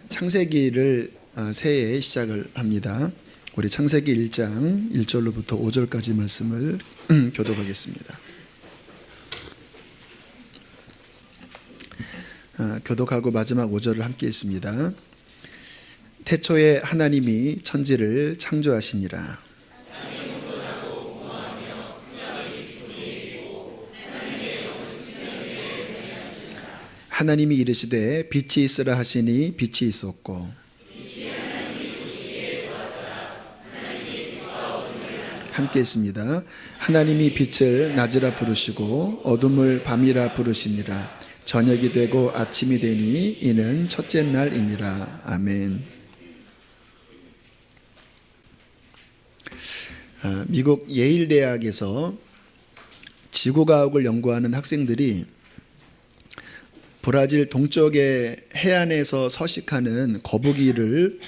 창세기를 새해에 시작을 합니다. 우리 창세기 1장 1절로부터 5절까지 말씀을 교독하겠습니다. 교독하고 마지막 5절을 함께 읽습니다. 태초에 하나님이 천지를 창조하시니라. 하나님이 이르시되 빛이 있으라 하시니 빛이 있었고 함께 했습니다. 하나님이 빛을 낮이라 부르시고 어둠을 밤이라 부르시니라. 저녁이 되고 아침이 되니 이는 첫째 날이니라. 아멘. 미국 예일 대학에서 지구과학을 연구하는 학생들이 브라질 동쪽의 해안에서 서식하는 거북이를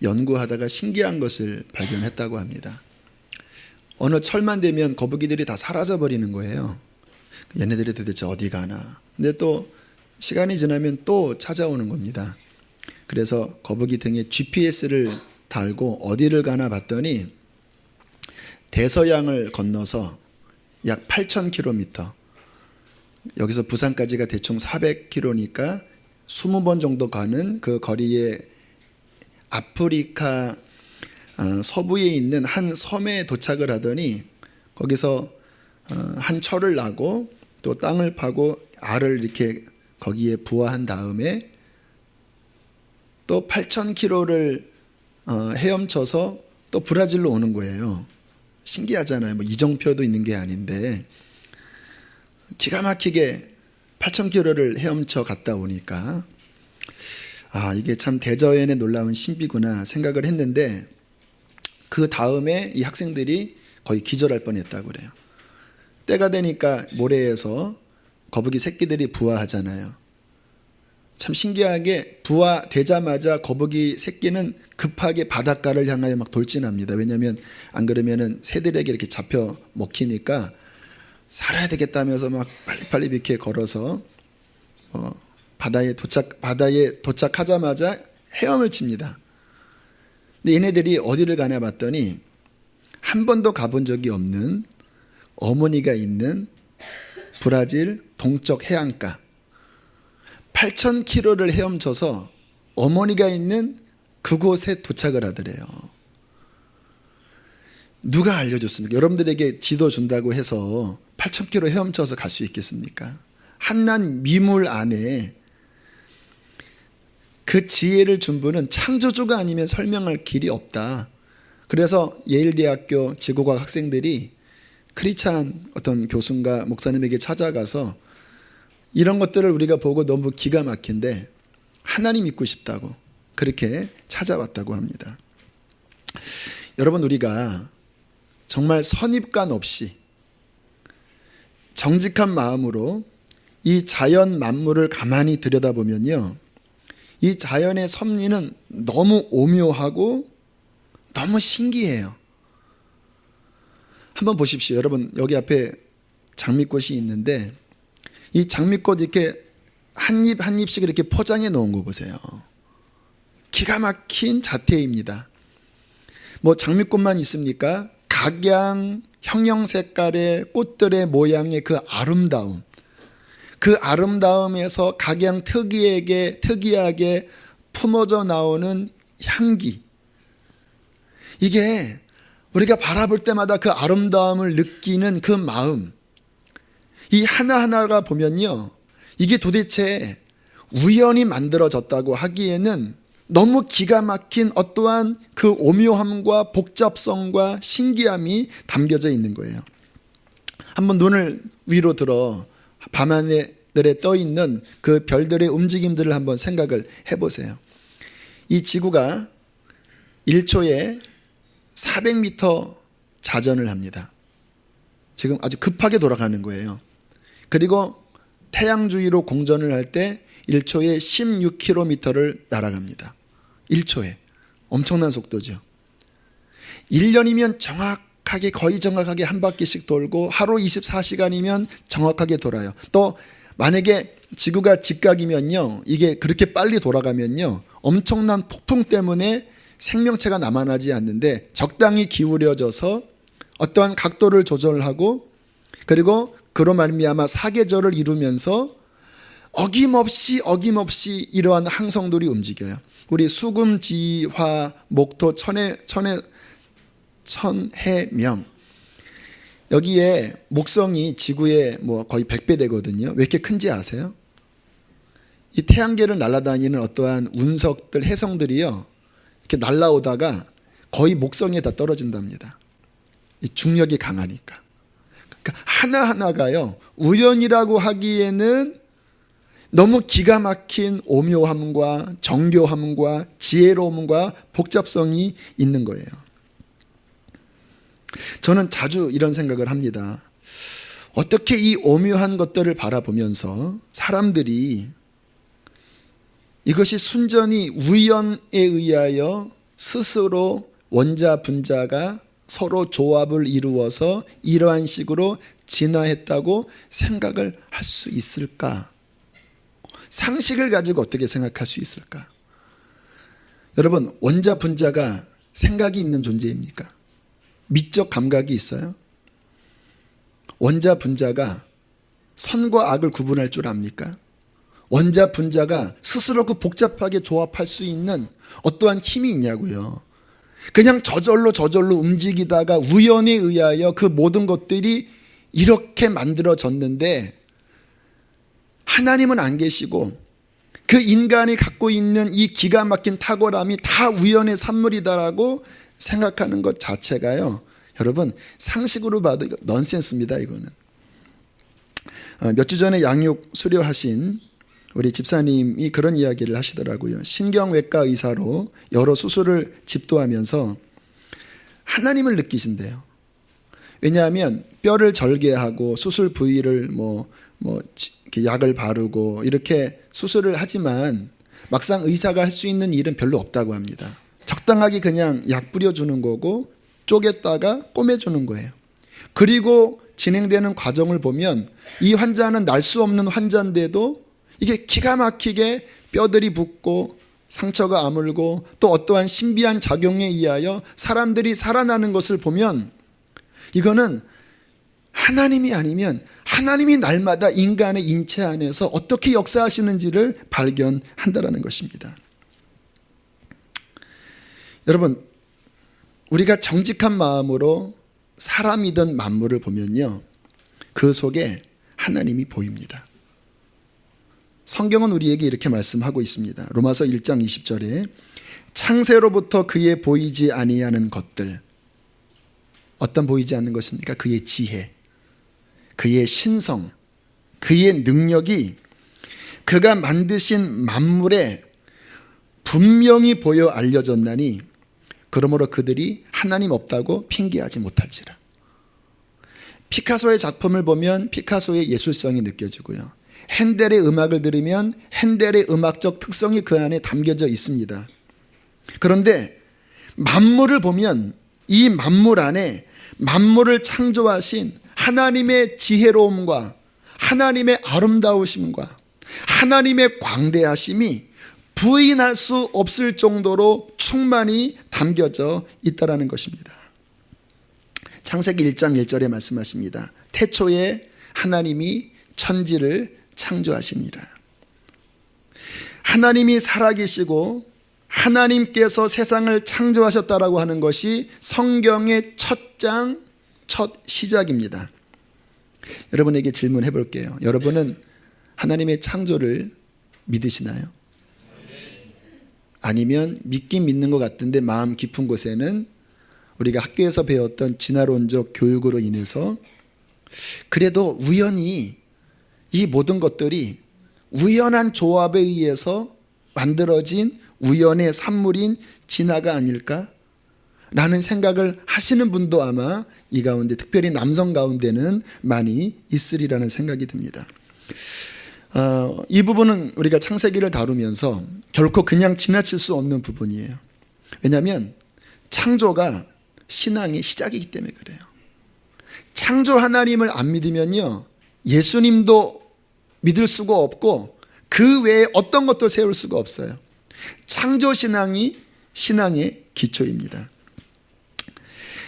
연구하다가 신기한 것을 발견했다고 합니다. 어느 철만 되면 거북이들이 다 사라져 버리는 거예요. 얘네들이 도대체 어디 가나. 근데 또 시간이 지나면 또 찾아오는 겁니다. 그래서 거북이 등에 GPS를 달고 어디를 가나 봤더니 대서양을 건너서 약 8,000km, 여기서 부산까지가 대충 400km니까 20번 정도 가는 그 거리에 아프리카 서부에 있는 한 섬에 도착을 하더니 거기서 한 철을 나고 또 땅을 파고 알을 이렇게 거기에 부화한 다음에 또 8,000km를 헤엄쳐서 또 브라질로 오는 거예요. 신기하잖아요. 뭐 이정표도 있는 게 아닌데 기가 막히게 8,000km를 헤엄쳐 갔다 오니까 이게 참 대자연의 놀라운 신비구나 생각을 했는데 그 다음에 이 학생들이 거의 기절할 뻔했다고 그래요. 때가 되니까 모래에서 거북이 새끼들이 부화하잖아요. 참 신기하게 부화되자마자 거북이 새끼는 급하게 바닷가를 향하여 막 돌진합니다. 왜냐하면 안 그러면은 새들에게 이렇게 잡혀 먹히니까 살아야 되겠다면서 막 빨리빨리 이렇게 걸어서 바다에 도착하자마자 헤엄을 칩니다. 근데 얘네들이 어디를 가나 봤더니 한 번도 가본 적이 없는 어머니가 있는 브라질 동쪽 해안가 8,000km를 헤엄쳐서 어머니가 있는 그곳에 도착을 하더래요. 누가 알려줬습니까? 여러분들에게 지도 준다고 해서 8,000km 헤엄쳐서 갈 수 있겠습니까? 한낱 미물 안에 그 지혜를 준 분은 창조주가 아니면 설명할 길이 없다. 그래서 예일대학교 지구과학 학생들이 크리스찬 어떤 교수인가 목사님에게 찾아가서 이런 것들을 우리가 보고 너무 기가 막힌데 하나님 믿고 싶다고 그렇게 찾아왔다고 합니다. 여러분, 우리가 정말 선입관 없이 정직한 마음으로 이 자연 만물을 가만히 들여다보면요, 이 자연의 섭리는 너무 오묘하고 너무 신기해요. 한번 보십시오. 여러분, 여기 앞에 장미꽃이 있는데 이 장미꽃 이렇게 한 입 한 입씩 이렇게 포장해 놓은 거 보세요. 기가 막힌 자태입니다. 뭐 장미꽃만 있습니까? 각양 형형 색깔의 꽃들의 모양의 그 아름다움, 그 아름다움에서 각양 특이하게 품어져 나오는 향기, 이게 우리가 바라볼 때마다 그 아름다움을 느끼는 그 마음, 이 하나하나가 보면요, 이게 도대체 우연히 만들어졌다고 하기에는 너무 기가 막힌 어떠한 그 오묘함과 복잡성과 신기함이 담겨져 있는 거예요. 한번 눈을 위로 들어 밤하늘에 떠 있는 그 별들의 움직임들을 한번 생각을 해보세요. 이 지구가 1초에 400m 자전을 합니다. 지금 아주 급하게 돌아가는 거예요. 그리고 태양 주위로 공전을 할 때 1초에 16km를 날아갑니다. 1초에. 엄청난 속도죠. 1년이면 거의 정확하게 한 바퀴씩 돌고 하루 24시간이면 정확하게 돌아요. 또 만약에 지구가 직각이면요, 이게 그렇게 빨리 돌아가면요, 엄청난 폭풍 때문에 생명체가 남아나지 않는데 적당히 기울여져서 어떠한 각도를 조절하고 그리고 그로 말미암아 사계절을 이루면서 어김없이 이러한 항성들이 움직여요. 우리 수금, 지, 화, 목토, 천해명, 여기에 목성이 지구의 뭐 거의 100배 되거든요. 왜 이렇게 큰지 아세요? 이 태양계를 날아다니는 어떠한 운석들, 해성들이요, 이렇게 날아오다가 거의 목성에 다 떨어진답니다. 이 중력이 강하니까. 그러니까 하나하나가요, 우연이라고 하기에는 너무 기가 막힌 오묘함과 정교함과 지혜로움과 복잡성이 있는 거예요. 저는 자주 이런 생각을 합니다. 어떻게 이 오묘한 것들을 바라보면서 사람들이 이것이 순전히 우연에 의하여 스스로 원자 분자가 서로 조합을 이루어서 이러한 식으로 진화했다고 생각을 할 수 있을까? 상식을 가지고 어떻게 생각할 수 있을까? 여러분, 원자 분자가 생각이 있는 존재입니까? 미적 감각이 있어요? 원자 분자가 선과 악을 구분할 줄 압니까? 원자 분자가 스스로 그 복잡하게 조합할 수 있는 어떠한 힘이 있냐고요. 그냥 저절로 움직이다가 우연에 의하여 그 모든 것들이 이렇게 만들어졌는데 하나님은 안 계시고 그 인간이 갖고 있는 이 기가 막힌 탁월함이 다 우연의 산물이다라고 생각하는 것 자체가요, 여러분, 상식으로 봐도 넌센스입니다. 이거는. 몇 주 전에 양육 수료하신 우리 집사님이 그런 이야기를 하시더라고요. 신경외과 의사로 여러 수술을 집도하면서 하나님을 느끼신대요. 왜냐하면 뼈를 절개하고 수술 부위를 이렇게 약을 바르고 이렇게 수술을 하지만 막상 의사가 할 수 있는 일은 별로 없다고 합니다. 적당하게 그냥 약 뿌려주는 거고 쪼갰다가 꼬매주는 거예요. 그리고 진행되는 과정을 보면 이 환자는 날 수 없는 환자인데도 이게 기가 막히게 뼈들이 붓고 상처가 아물고 또 어떠한 신비한 작용에 의하여 사람들이 살아나는 것을 보면 이거는 하나님이 아니면 하나님이 날마다 인간의 인체 안에서 어떻게 역사하시는지를 발견한다라는 것입니다. 여러분, 우리가 정직한 마음으로 사람이든 만물을 보면요, 그 속에 하나님이 보입니다. 성경은 우리에게 이렇게 말씀하고 있습니다. 로마서 1장 20절에 창세로부터 그의 보이지 아니하는 것들, 어떤 보이지 않는 것입니까? 그의 지혜, 그의 신성, 그의 능력이 그가 만드신 만물에 분명히 보여 알려졌나니 그러므로 그들이 하나님 없다고 핑계하지 못할지라. 피카소의 작품을 보면 피카소의 예술성이 느껴지고요, 핸델의 음악을 들으면 핸델의 음악적 특성이 그 안에 담겨져 있습니다. 그런데 만물을 보면 이 만물 안에 만물을 창조하신 하나님의 지혜로움과 하나님의 아름다우심과 하나님의 광대하심이 부인할 수 없을 정도로 충만히 담겨져 있다는 것입니다. 창세기 1장 1절에 말씀하십니다. 태초에 하나님이 천지를 창조하시니라. 하나님이 살아계시고 하나님께서 세상을 창조하셨다라고 하는 것이 성경의 첫 장, 첫 시작입니다. 여러분에게 질문해 볼게요. 여러분은 하나님의 창조를 믿으시나요? 아니면 믿긴 믿는 것 같은데 마음 깊은 곳에는 우리가 학교에서 배웠던 진화론적 교육으로 인해서 그래도 우연히 이 모든 것들이 우연한 조합에 의해서 만들어진 우연의 산물인 진화가 아닐까? 라는 생각을 하시는 분도 아마 이 가운데, 특별히 남성 가운데는 많이 있으리라는 생각이 듭니다. 이 부분은 우리가 창세기를 다루면서 결코 그냥 지나칠 수 없는 부분이에요. 왜냐하면 창조가 신앙의 시작이기 때문에 그래요. 창조 하나님을 안 믿으면요, 예수님도 믿을 수가 없고 그 외에 어떤 것도 세울 수가 없어요. 창조신앙이 신앙의 기초입니다.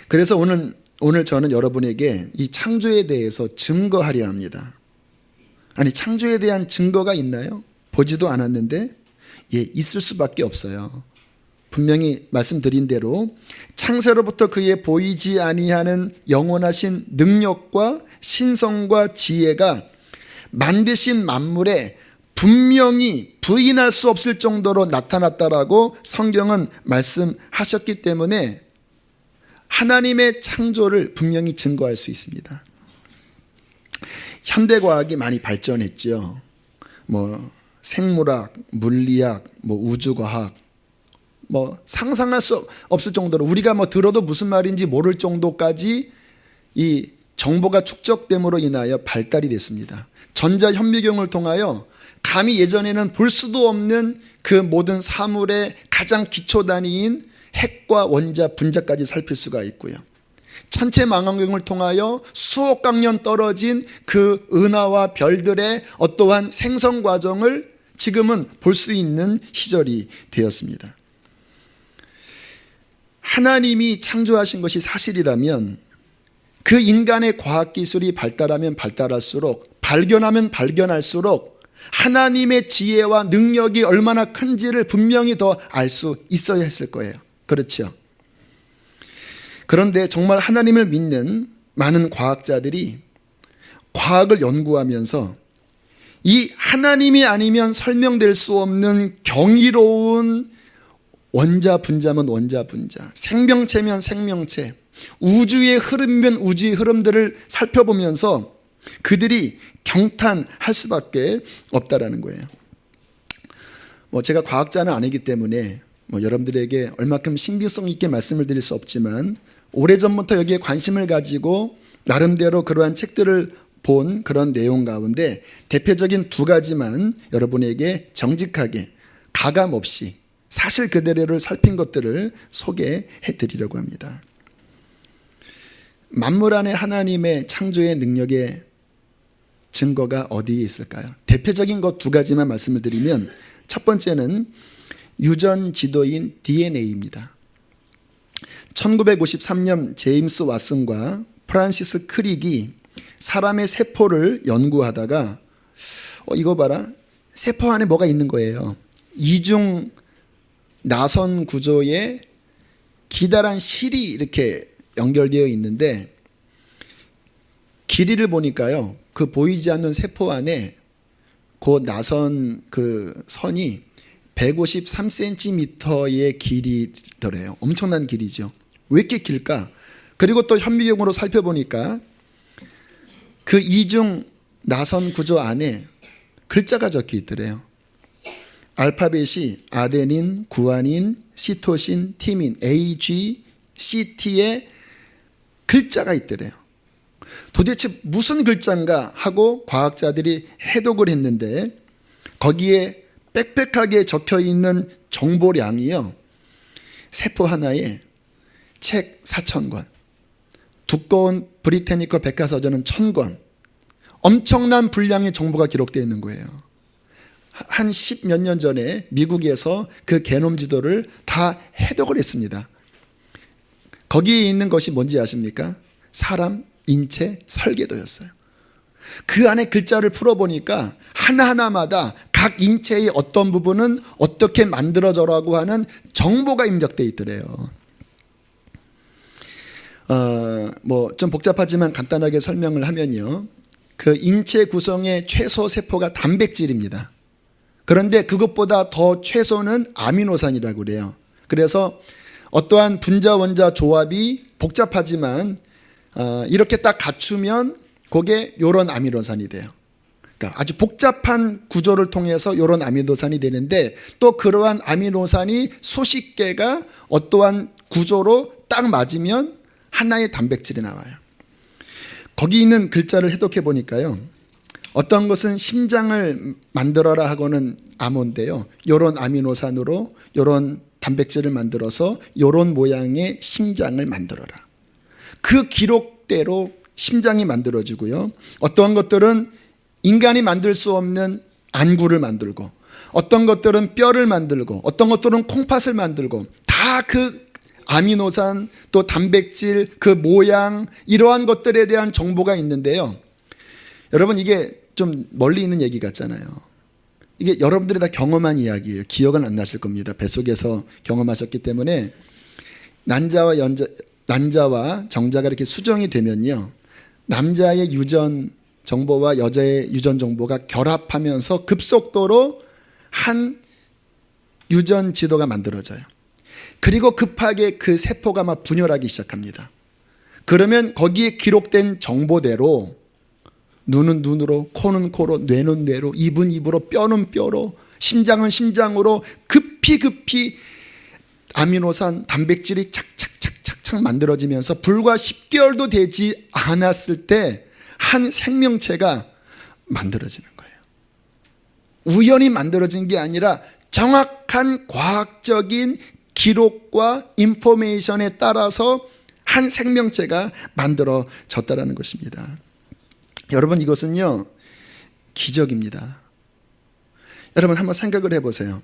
그래서 오늘 저는 여러분에게 이 창조에 대해서 증거하려 합니다. 아니, 창조에 대한 증거가 있나요? 보지도 않았는데 있을 수밖에 없어요. 분명히 말씀드린 대로 창세로부터 그의 보이지 아니하는 영원하신 능력과 신성과 지혜가 만드신 만물에 분명히 부인할 수 없을 정도로 나타났다라고 성경은 말씀하셨기 때문에 하나님의 창조를 분명히 증거할 수 있습니다. 현대과학이 많이 발전했죠. 생물학, 물리학, 우주과학, 상상할 수 없을 정도로 우리가 들어도 무슨 말인지 모를 정도까지 이 정보가 축적됨으로 인하여 발달이 됐습니다. 전자현미경을 통하여 감히 예전에는 볼 수도 없는 그 모든 사물의 가장 기초 단위인 핵과 원자, 분자까지 살필 수가 있고요. 천체 망원경을 통하여 수억 광년 떨어진 그 은하와 별들의 어떠한 생성 과정을 지금은 볼 수 있는 시절이 되었습니다. 하나님이 창조하신 것이 사실이라면 그 인간의 과학기술이 발달하면 발달할수록, 발견하면 발견할수록 하나님의 지혜와 능력이 얼마나 큰지를 분명히 더 알 수 있어야 했을 거예요. 그렇죠? 그런데 정말 하나님을 믿는 많은 과학자들이 과학을 연구하면서 이 하나님이 아니면 설명될 수 없는 경이로운 원자 분자면 원자 분자, 생명체면 생명체, 우주의 흐름이면 우주의 흐름들을 살펴보면서 그들이 경탄할 수밖에 없다라는 거예요. 제가 과학자는 아니기 때문에 여러분들에게 얼마큼 신빙성 있게 말씀을 드릴 수 없지만 오래전부터 여기에 관심을 가지고 나름대로 그러한 책들을 본 그런 내용 가운데 대표적인 두 가지만 여러분에게 정직하게 가감 없이 사실 그대로를 살핀 것들을 소개해 드리려고 합니다. 만물 안에 하나님의 창조의 능력의 증거가 어디에 있을까요? 대표적인 것 두 가지만 말씀을 드리면 첫 번째는 유전 지도인 DNA입니다. 1953년 제임스 왓슨과 프란시스 크릭이 사람의 세포를 연구하다가 이거 봐라, 세포 안에 뭐가 있는 거예요. 이중 나선 구조의 기다란 실이 이렇게 연결되어 있는데 길이를 보니까요, 그 보이지 않는 세포 안에 그 나선 그 선이 153cm의 길이더래요. 엄청난 길이죠. 왜 이렇게 길까? 그리고 또 현미경으로 살펴보니까 그 이중 나선 구조 안에 글자가 적혀 있더래요. 알파벳이 아데닌, 구아닌, 시토신, 티민, A, G, C, T의 글자가 있더래요. 도대체 무슨 글자인가 하고 과학자들이 해독을 했는데 거기에 빽빽하게 적혀 있는 정보량이요, 세포 하나에 책 4,000권, 두꺼운 브리테니커 백과사전은 1,000권, 엄청난 분량의 정보가 기록되어 있는 거예요. 한 10몇 년 전에 미국에서 그 게놈 지도를 다 해독을 했습니다. 거기에 있는 것이 뭔지 아십니까? 사람 인체 설계도였어요. 그 안에 글자를 풀어보니까 하나하나마다 각 인체의 어떤 부분은 어떻게 만들어져라고 하는 정보가 입력되어 있더래요. 좀 복잡하지만 간단하게 설명을 하면요, 그 인체 구성의 최소 세포가 단백질입니다. 그런데 그것보다 더 최소는 아미노산이라고 그래요. 그래서 어떠한 분자 원자 조합이 복잡하지만 이렇게 딱 갖추면 그게 요런 아미노산이 돼요. 그러니까 아주 복잡한 구조를 통해서 요런 아미노산이 되는데 또 그러한 아미노산이 수십 개가 어떠한 구조로 딱 맞으면 하나의 단백질이 나와요. 거기 있는 글자를 해독해 보니까요, 어떤 것은 심장을 만들어라 하고는 암호인데요, 요런 아미노산으로 요런 단백질을 만들어서 요런 모양의 심장을 만들어라. 그 기록대로 심장이 만들어지고요, 어떠한 것들은 인간이 만들 수 없는 안구를 만들고, 어떤 것들은 뼈를 만들고, 어떤 것들은 콩팥을 만들고, 다 그 아미노산 또 단백질 그 모양 이러한 것들에 대한 정보가 있는데요. 여러분 이게 좀 멀리 있는 얘기 같잖아요. 이게 여러분들이 다 경험한 이야기예요. 기억은 안 나실 겁니다. 뱃속에서 경험하셨기 때문에. 난자와 정자가 이렇게 수정이 되면요, 남자의 유전 정보와 여자의 유전 정보가 결합하면서 급속도로 한 유전 지도가 만들어져요. 그리고 급하게 그 세포가 막 분열하기 시작합니다. 그러면 거기에 기록된 정보대로 눈은 눈으로, 코는 코로, 뇌는 뇌로, 입은 입으로, 뼈는 뼈로, 심장은 심장으로 급히 아미노산 단백질이 착착 만들어지면서 불과 10개월도 되지 않았을 때 한 생명체가 만들어지는 거예요. 우연히 만들어진 게 아니라 정확한 과학적인 기록과 인포메이션에 따라서 한 생명체가 만들어졌다는 것입니다. 여러분 이것은요 기적입니다. 여러분 한번 생각을 해보세요.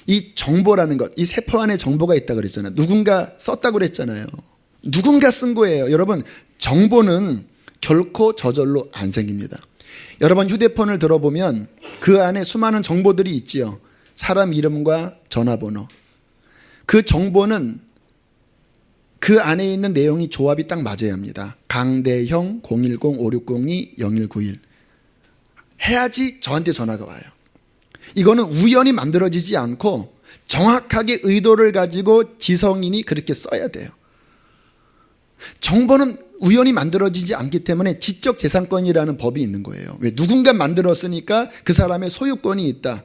이 정보라는 것, 이 세포 안에 정보가 있다고 그랬잖아요. 누군가 썼다고 그랬잖아요. 누군가 쓴 거예요. 여러분 정보는 결코 저절로 안 생깁니다. 여러분 휴대폰을 들어보면 그 안에 수많은 정보들이 있지요. 사람 이름과 전화번호. 그 정보는 그 안에 있는 내용이 조합이 딱 맞아야 합니다. 강대형 010-5602-0191 해야지 저한테 전화가 와요. 이거는 우연히 만들어지지 않고 정확하게 의도를 가지고 지성인이 그렇게 써야 돼요. 정보는 우연히 만들어지지 않기 때문에 지적재산권이라는 법이 있는 거예요. 왜? 누군가 만들었으니까 그 사람의 소유권이 있다.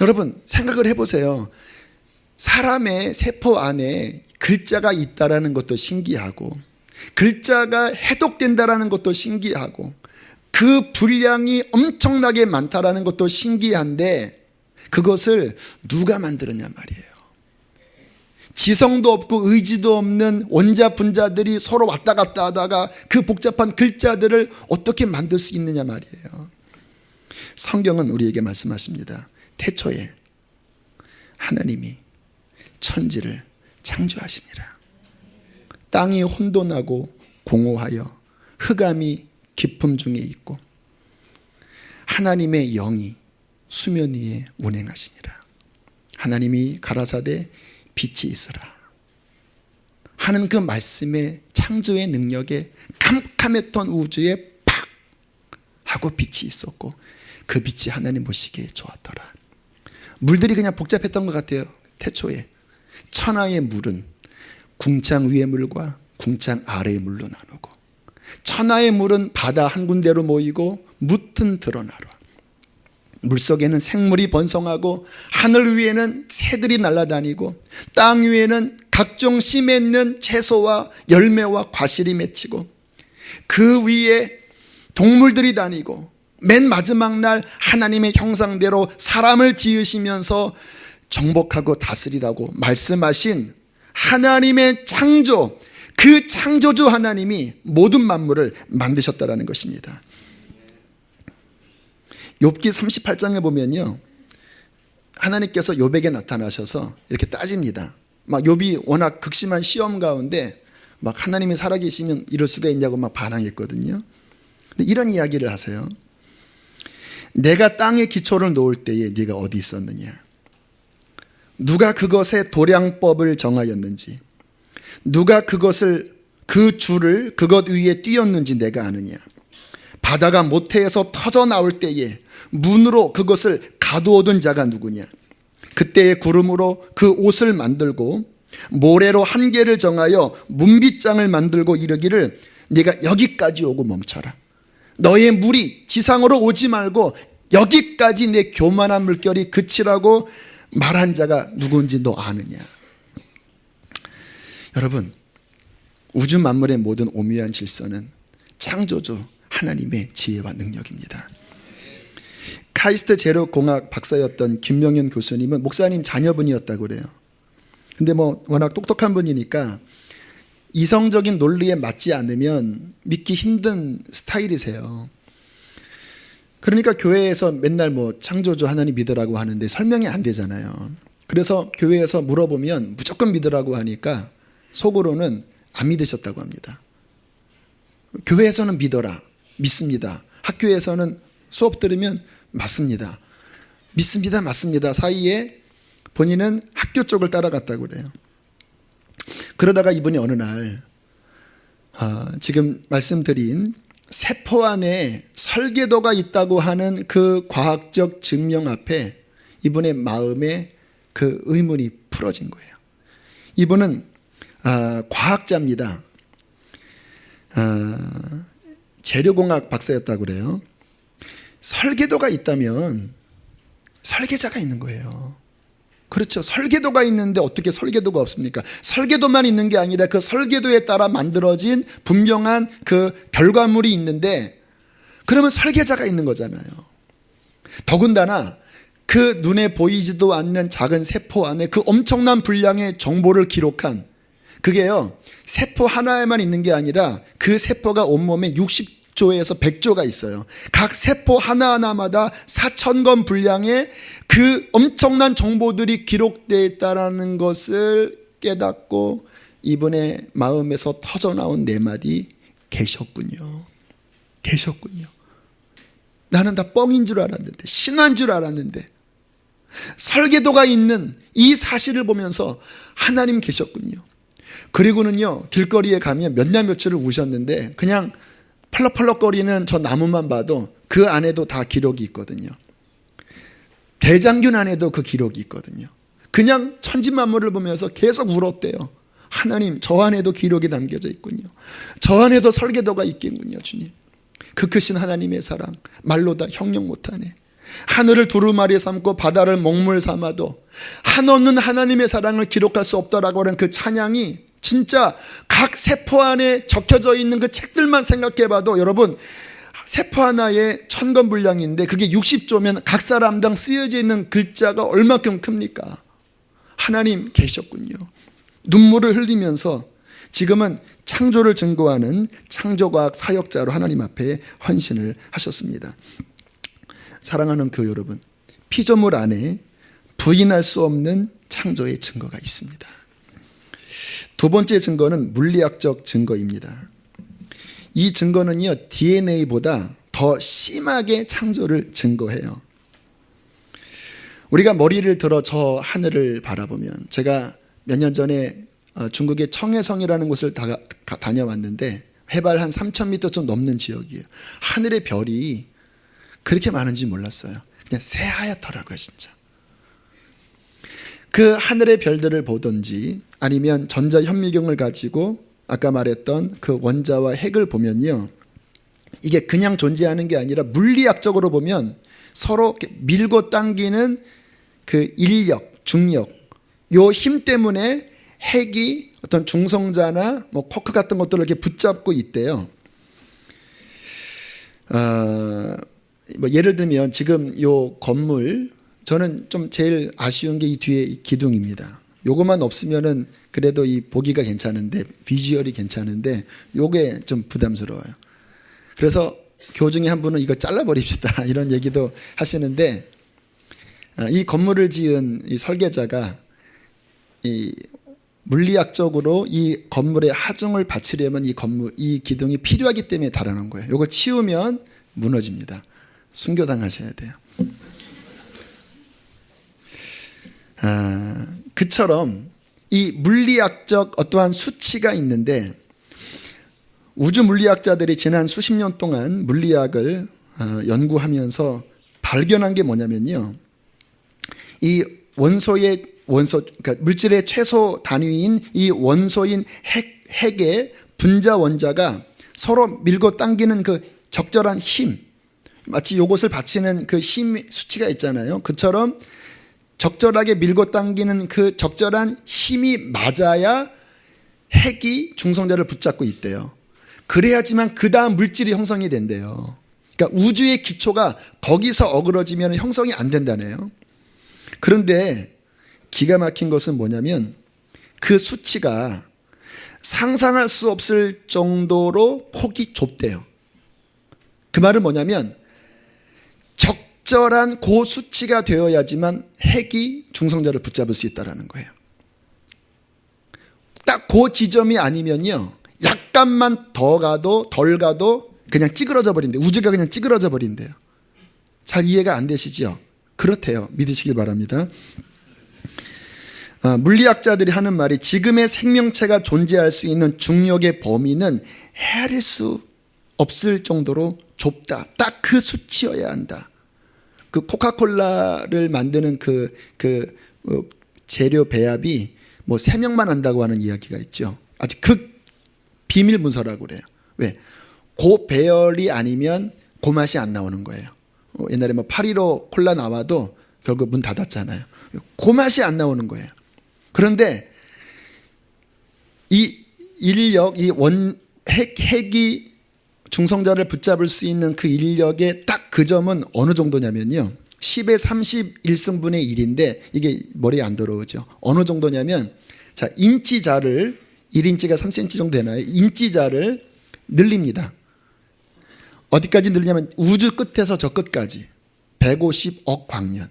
여러분 생각을 해보세요. 사람의 세포 안에 글자가 있다라는 것도 신기하고, 글자가 해독된다라는 것도 신기하고, 그 분량이 엄청나게 많다라는 것도 신기한데 그것을 누가 만들었냐 말이에요. 지성도 없고 의지도 없는 원자 분자들이 서로 왔다 갔다 하다가 그 복잡한 글자들을 어떻게 만들 수 있느냐 말이에요. 성경은 우리에게 말씀하십니다. 태초에 하나님이 천지를 창조하시니라. 땅이 혼돈하고 공허하여 흑암이 깊음 중에 있고 하나님의 영이 수면 위에 운행하시니라. 하나님이 가라사대 빛이 있으라 하는 그 말씀의 창조의 능력에 캄캄했던 우주에 팍 하고 빛이 있었고 그 빛이 하나님 보시기에 좋았더라. 물들이 그냥 복잡했던 것 같아요. 태초에 천하의 물은 궁창 위의 물과 궁창 아래의 물로 나누고, 천하의 물은 바다 한 군데로 모이고 무튼 드러나라. 물속에는 생물이 번성하고 하늘 위에는 새들이 날아다니고 땅 위에는 각종 씨 맺는 채소와 열매와 과실이 맺히고 그 위에 동물들이 다니고, 맨 마지막 날 하나님의 형상대로 사람을 지으시면서 정복하고 다스리라고 말씀하신 하나님의 창조, 그 창조주 하나님이 모든 만물을 만드셨다라는 것입니다. 욥기 38장에 보면요, 하나님께서 욥에게 나타나셔서 이렇게 따집니다. 막 욥이 워낙 극심한 시험 가운데 막 하나님이 살아계시면 이럴 수가 있냐고 막 반항했거든요. 근데 이런 이야기를 하세요. 내가 땅에 기초를 놓을 때에 네가 어디 있었느냐? 누가 그것의 도량법을 정하였는지, 누가 그 줄을 그것 위에 띄었는지 내가 아느냐? 바다가 모태에서 터져 나올 때에 문으로 그것을 가두어둔 자가 누구냐? 그때의 구름으로 그 옷을 만들고 모래로 한계를 정하여 문빗장을 만들고 이르기를 네가 여기까지 오고 멈춰라. 너의 물이 지상으로 오지 말고 여기까지 내 교만한 물결이 그치라고 말한 자가 누군지 너 아느냐? 여러분, 우주 만물의 모든 오묘한 질서는 창조주 하나님의 지혜와 능력입니다. 카이스트 제로공학 박사였던 김명현 교수님은 목사님 자녀분이었다고 그래요. 근데 뭐 워낙 똑똑한 분이니까 이성적인 논리에 맞지 않으면 믿기 힘든 스타일이세요. 그러니까 교회에서 맨날 뭐 창조주 하나님 믿으라고 하는데 설명이 안 되잖아요. 그래서 교회에서 물어보면 무조건 믿으라고 하니까 속으로는 안 믿으셨다고 합니다. 교회에서는 믿어라, 믿습니다. 학교에서는 수업 들으면 맞습니다, 믿습니다, 맞습니다 사이에 본인은 학교 쪽을 따라갔다고 그래요. 그러다가 이분이 어느 날 지금 말씀드린 세포 안에 설계도가 있다고 하는 그 과학적 증명 앞에 이분의 마음에 그 의문이 풀어진 거예요. 이분은 과학자입니다. 재료공학 박사였다고 그래요. 설계도가 있다면 설계자가 있는 거예요. 그렇죠. 설계도가 있는데 어떻게 설계도가 없습니까? 설계도만 있는 게 아니라 그 설계도에 따라 만들어진 분명한 그 결과물이 있는데 그러면 설계자가 있는 거잖아요. 더군다나 그 눈에 보이지도 않는 작은 세포 안에 그 엄청난 분량의 정보를 기록한 그게요, 세포 하나에만 있는 게 아니라 그 세포가 온몸에 60조에서 100조가 있어요. 각 세포 하나하나마다 4,000건 분량의 그 엄청난 정보들이 기록되어 있다는 것을 깨닫고 이분의 마음에서 터져나온 네 마디, 계셨군요. 계셨군요. 나는 다 뻥인 줄 알았는데, 신화인 줄 알았는데 설계도가 있는 이 사실을 보면서 하나님 계셨군요. 그리고는요, 길거리에 가면 몇 날 며칠을 우셨는데 그냥 펄럭펄럭거리는 저 나무만 봐도 그 안에도 다 기록이 있거든요. 대장균 안에도 그 기록이 있거든요. 그냥 천지만물을 보면서 계속 울었대요. 하나님, 저 안에도 기록이 담겨져 있군요. 저 안에도 설계도가 있겠군요. 주님, 그 크신 하나님의 사랑 말로 다 형용 못하네. 하늘을 두루마리 삼고 바다를 먹물 삼아도 한없는 하나님의 사랑을 기록할 수 없다라고 하는 그 찬양이 진짜 각 세포 안에 적혀져 있는 그 책들만 생각해봐도 여러분, 세포 하나에 1,000건 분량인데 그게 60조면 각 사람당 쓰여져 있는 글자가 얼마큼 큽니까? 하나님 계셨군요. 눈물을 흘리면서 지금은 창조를 증거하는 창조과학 사역자로 하나님 앞에 헌신을 하셨습니다. 사랑하는 교회 여러분, 피조물 안에 부인할 수 없는 창조의 증거가 있습니다. 두 번째 증거는 물리학적 증거입니다. 이 증거는요, DNA보다 더 심하게 창조를 증거해요. 우리가 머리를 들어 저 하늘을 바라보면, 제가 몇 년 전에 중국의 청해성이라는 곳을 다녀왔는데 해발 한 3,000m 좀 넘는 지역이에요. 하늘의 별이 그렇게 많은지 몰랐어요. 그냥 새하얗더라고요, 진짜. 그 하늘의 별들을 보든지 아니면 전자현미경을 가지고 아까 말했던 그 원자와 핵을 보면요, 이게 그냥 존재하는 게 아니라 물리학적으로 보면 서로 밀고 당기는 그 인력, 중력, 요 힘 때문에 핵이 어떤 중성자나 뭐 쿼크 같은 것들을 이렇게 붙잡고 있대요. 뭐 예를 들면 지금 요 건물, 저는 좀 제일 아쉬운 게 이 뒤에 기둥입니다. 요것만 없으면은 그래도 이 보기가 괜찮은데, 비주얼이 괜찮은데 요게 좀 부담스러워요. 그래서 교우 중에 한 분은 이거 잘라버립시다 이런 얘기도 하시는데, 이 건물을 지은 이 설계자가 이 물리학적으로 이 건물에 하중을 바치려면 이 기둥이 필요하기 때문에 달아놓은 거예요. 요거 치우면 무너집니다. 순교당하셔야 돼요. 그처럼 이 물리학적 어떠한 수치가 있는데, 우주 물리학자들이 지난 수십 년 동안 물리학을 연구하면서 발견한 게 뭐냐면요, 이 그러니까 물질의 최소 단위인 이 원소인 핵의 분자 원자가 서로 밀고 당기는 그 적절한 힘, 마치 요것을 받치는 그 힘 수치가 있잖아요. 그처럼 적절하게 밀고 당기는 그 적절한 힘이 맞아야 핵이 중성자를 붙잡고 있대요. 그래야지만 그 다음 물질이 형성이 된대요. 그러니까 우주의 기초가 거기서 어그러지면 형성이 안 된다네요. 그런데 기가 막힌 것은 뭐냐면 그 수치가 상상할 수 없을 정도로 폭이 좁대요. 그 말은 뭐냐면 적절한 그 수치가 되어야지만 핵이 중성자를 붙잡을 수 있다는 거예요. 딱 그 지점이 아니면요, 약간만 더 가도 덜 가도 그냥 찌그러져 버린대요. 우주가 그냥 찌그러져 버린대요. 잘 이해가 안 되시죠? 그렇대요. 믿으시길 바랍니다. 물리학자들이 하는 말이, 지금의 생명체가 존재할 수 있는 중력의 범위는 헤아릴 수 없을 정도로 좁다. 딱 그 수치여야 한다. 그 코카콜라를 만드는 그 재료 배합이 뭐 3명만 한다고 하는 이야기가 있죠. 아직 그 비밀 문서라고 그래요. 왜? 그 배열이 아니면 그 맛이 안 나오는 거예요. 옛날에 뭐 815 콜라 나와도 결국 문 닫았잖아요. 그 맛이 안 나오는 거예요. 그런데 이 인력, 핵이 중성자를 붙잡을 수 있는 그 인력의 딱 그 점은 어느 정도냐면요, 10의 31승분의 1인데 이게 머리에 안 들어오죠. 어느 정도냐면, 자, 인치자를, 1인치가 3cm 정도 되나요? 인치자를 늘립니다. 어디까지 늘리냐면 우주 끝에서 저 끝까지 150억 광년.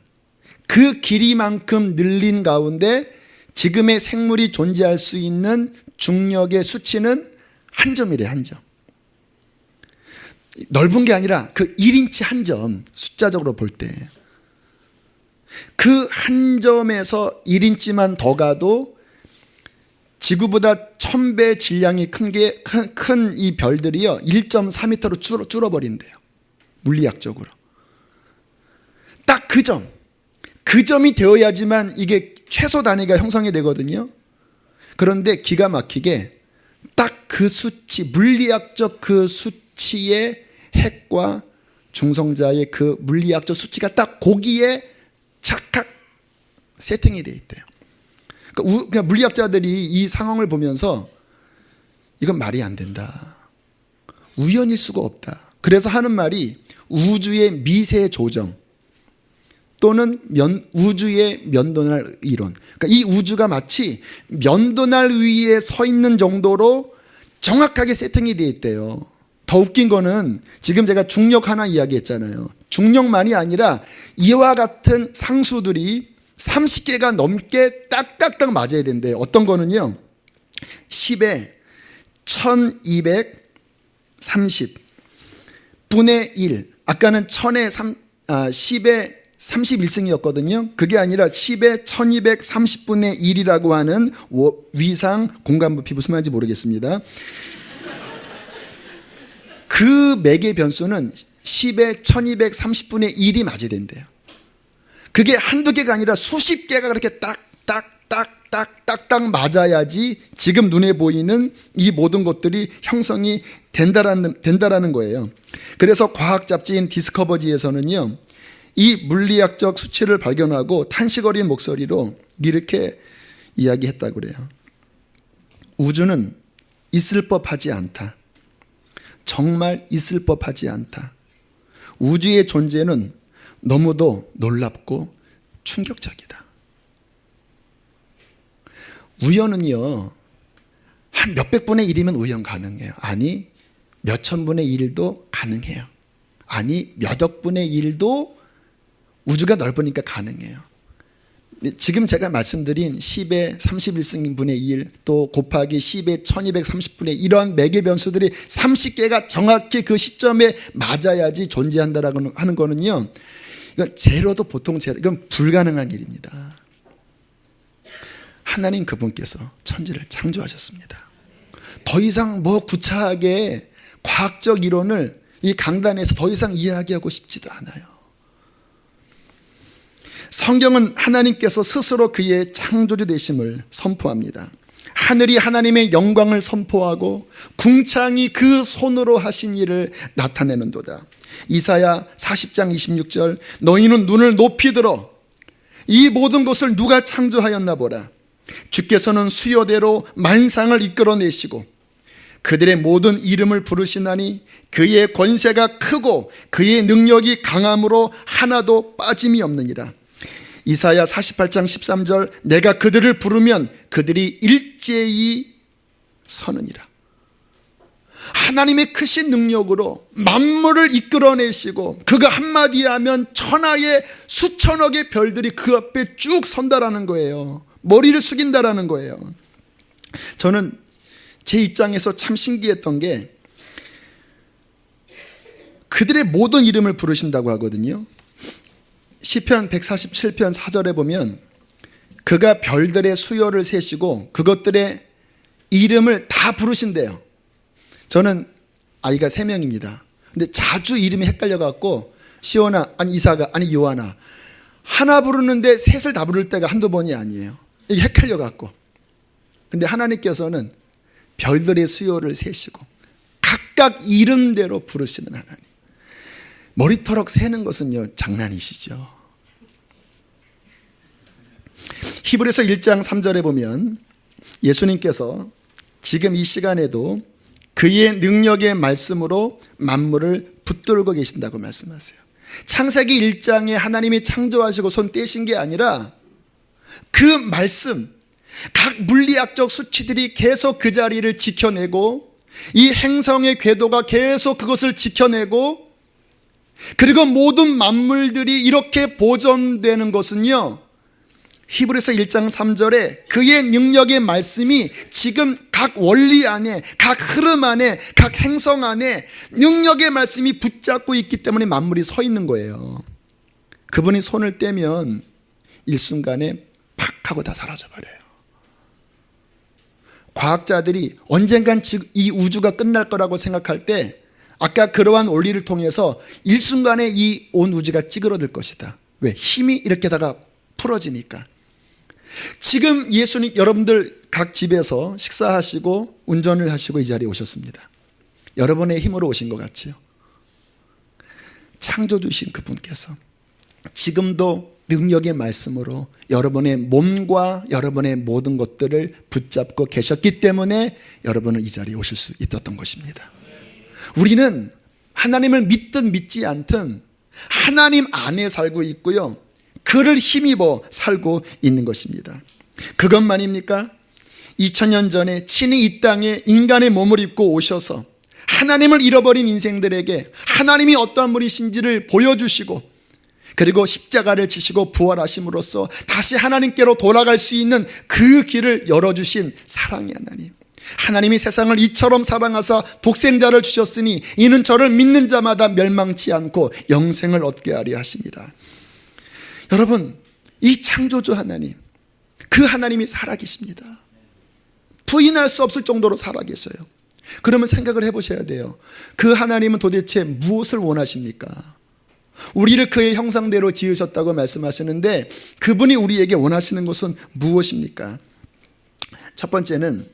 그 길이만큼 늘린 가운데 지금의 생물이 존재할 수 있는 중력의 수치는 한 점이래, 한 점. 넓은 게 아니라 그 1인치 한 점, 숫자적으로 볼 때 그 한 점에서 1인치만 더 가도 지구보다 1000배 질량이 큰 이 별들이요 1.4m로 줄어버린대요. 물리학적으로. 딱 그 점, 그 점이 되어야지만 이게 최소 단위가 형성이 되거든요. 그런데 기가 막히게 딱 그 수치, 물리학적 그 수치의 핵과 중성자의 그 물리학적 수치가 딱 거기에 착각 세팅이 돼 있대요. 그러니까 물리학자들이 이 상황을 보면서 이건 말이 안 된다, 우연일 수가 없다. 그래서 하는 말이 우주의 미세 조정 또는 우주의 면도날 이론. 그러니까 이 우주가 마치 면도날 위에 서 있는 정도로 정확하게 세팅이 되어 있대요. 더 웃긴 거는 지금 제가 중력 하나 이야기했잖아요. 중력만이 아니라 이와 같은 상수들이 30개가 넘게 딱딱딱 맞아야 된대요. 어떤 거는요 10의 1230분의 1, 아까는 10의 31승이었거든요. 그게 아니라 10의 1230분의 1이라고 하는 위상 공간부피 무슨 말인지 모르겠습니다. 그 매개 변수는 10의 1230분의 1이 맞아야 된대요. 그게 한두 개가 아니라 수십 개가 그렇게 딱딱딱딱딱 맞아야지 지금 눈에 보이는 이 모든 것들이 형성이 된다라는 거예요. 그래서 과학 잡지인 디스커버지에서는요 이 물리학적 수치를 발견하고 탄식어린 목소리로 이렇게 이야기했다고 그래요. 우주는 있을 법하지 않다. 정말 있을 법하지 않다. 우주의 존재는 너무도 놀랍고 충격적이다. 우연은요 한 몇백 분의 1이면 우연 가능해요. 아니 몇천 분의 1도 가능해요. 아니 몇억 분의 1도 우주가 넓으니까 가능해요. 지금 제가 말씀드린 10의 31승분의 1 또 곱하기 10의 1230분의 이런 매개 변수들이 30개가 정확히 그 시점에 맞아야지 존재한다라고 하는 거는요, 이건 제로도 보통 제로, 이건 불가능한 일입니다. 하나님 그분께서 천지를 창조하셨습니다. 더 이상 뭐 구차하게 과학적 이론을 이 강단에서 더 이상 이야기하고 싶지도 않아요. 성경은 하나님께서 스스로 그의 창조주 되심을 선포합니다. 하늘이 하나님의 영광을 선포하고 궁창이 그 손으로 하신 일을 나타내는도다. 이사야 40장 26절 너희는 눈을 높이 들어 이 모든 것을 누가 창조하였나 보라. 주께서는 수요대로 만상을 이끌어내시고 그들의 모든 이름을 부르시나니 그의 권세가 크고 그의 능력이 강함으로 하나도 빠짐이 없느니라. 이사야 48장 13절 내가 그들을 부르면 그들이 일제히 서느니라. 하나님의 크신 능력으로 만물을 이끌어내시고 그가 한마디 하면 천하의 수천억의 별들이 그 앞에 쭉 선다라는 거예요. 머리를 숙인다라는 거예요. 저는 제 입장에서 참 신기했던 게 그들의 모든 이름을 부르신다고 하거든요. 시편 147편 4절에 보면 그가 별들의 수요를 세시고 그것들의 이름을 다 부르신대요. 저는 아이가 3명입니다. 근데 자주 이름이 헷갈려갖고 시온아, 아니 이사가, 아니 요하나 하나 부르는데 셋을 다 부를 때가 한두 번이 아니에요. 이게 헷갈려갖고. 근데 하나님께서는 별들의 수요를 세시고 각각 이름대로 부르시는 하나님. 머리털럭 세는 것은요 장난이시죠. 히브리서 1장 3절에 보면 예수님께서 지금 이 시간에도 그의 능력의 말씀으로 만물을 붙들고 계신다고 말씀하세요. 창세기 1장에 하나님이 창조하시고 손 떼신 게 아니라 그 말씀, 각 물리학적 수치들이 계속 그 자리를 지켜내고 이 행성의 궤도가 계속 그것을 지켜내고 그리고 모든 만물들이 이렇게 보존되는 것은요 히브리서 1장 3절에 그의 능력의 말씀이 지금 각 원리 안에 각 흐름 안에 각 행성 안에 능력의 말씀이 붙잡고 있기 때문에 만물이 서 있는 거예요. 그분이 손을 떼면 일순간에 팍 하고 다 사라져버려요. 과학자들이 언젠간 이 우주가 끝날 거라고 생각할 때 아까 그러한 원리를 통해서 일순간에 이 온 우주가 찌그러들 것이다. 왜? 힘이 이렇게다가 풀어지니까. 지금 예수님 여러분들 각 집에서 식사하시고 운전을 하시고 이 자리에 오셨습니다. 여러분의 힘으로 오신 것 같지요? 창조주신 그분께서 지금도 능력의 말씀으로 여러분의 몸과 여러분의 모든 것들을 붙잡고 계셨기 때문에 여러분은 이 자리에 오실 수 있었던 것입니다. 우리는 하나님을 믿든 믿지 않든 하나님 안에 살고 있고요 그를 힘입어 살고 있는 것입니다. 그것만입니까? 2000년 전에 친히 이 땅에 인간의 몸을 입고 오셔서 하나님을 잃어버린 인생들에게 하나님이 어떠한 분이신지를 보여주시고 그리고 십자가를 지시고 부활하심으로써 다시 하나님께로 돌아갈 수 있는 그 길을 열어주신 사랑의 하나님. 하나님이 세상을 이처럼 사랑하사 독생자를 주셨으니 이는 저를 믿는 자마다 멸망치 않고 영생을 얻게 하려 하십니다. 여러분, 이 창조주 하나님, 그 하나님이 살아계십니다. 부인할 수 없을 정도로 살아계셔요. 그러면 생각을 해보셔야 돼요. 그 하나님은 도대체 무엇을 원하십니까? 우리를 그의 형상대로 지으셨다고 말씀하시는데 그분이 우리에게 원하시는 것은 무엇입니까? 첫 번째는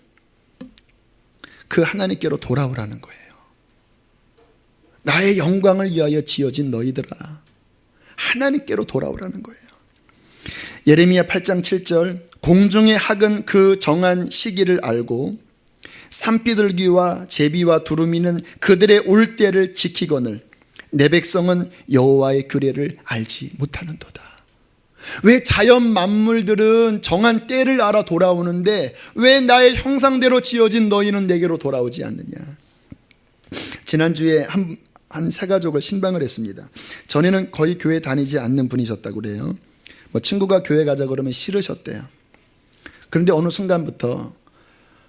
그 하나님께로 돌아오라는 거예요. 나의 영광을 위하여 지어진 너희들아, 하나님께로 돌아오라는 거예요. 예레미야 8장 7절 공중의 학은 그 정한 시기를 알고 산비둘기와 제비와 두루미는 그들의 올 때를 지키거늘 내 백성은 여호와의 규례를 알지 못하는도다. 왜 자연 만물들은 정한 때를 알아 돌아오는데 왜 나의 형상대로 지어진 너희는 내게로 돌아오지 않느냐. 지난주에 한 세 가족을 신방을 했습니다. 전에는 거의 교회 다니지 않는 분이셨다고 그래요. 친구가 교회 가자 그러면 싫으셨대요. 그런데 어느 순간부터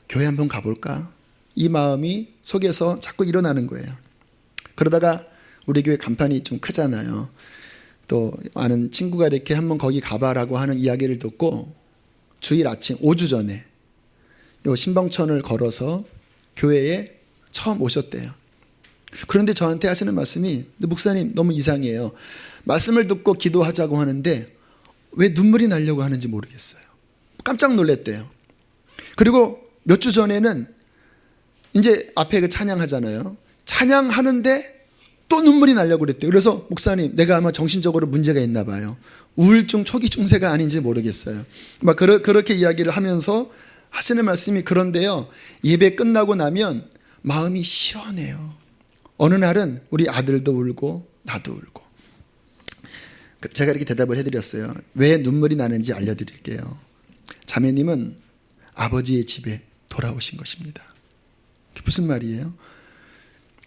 교회 한번 가볼까? 이 마음이 속에서 자꾸 일어나는 거예요. 그러다가 우리 교회 간판이 좀 크잖아요. 또 아는 친구가 이렇게 한번 거기 가봐라고 하는 이야기를 듣고 주일 아침 5주 전에 요 신방천을 걸어서 교회에 처음 오셨대요. 그런데 저한테 하시는 말씀이 목사님 너무 이상해요. 말씀을 듣고 기도하자고 하는데 왜 눈물이 나려고 하는지 모르겠어요. 깜짝 놀랐대요. 그리고 몇 주 전에는 이제 앞에 그 찬양하잖아요. 찬양하는데 또 눈물이 나려고 그랬대요. 그래서 목사님 내가 아마 정신적으로 문제가 있나 봐요. 우울증 초기 증세가 아닌지 모르겠어요. 막 그렇게 이야기를 하면서 하시는 말씀이 그런데요. 예배 끝나고 나면 마음이 시원해요. 어느 날은 우리 아들도 울고 나도 울고. 제가 이렇게 대답을 해드렸어요. 왜 눈물이 나는지 알려드릴게요. 자매님은 아버지의 집에 돌아오신 것입니다. 그게 무슨 말이에요?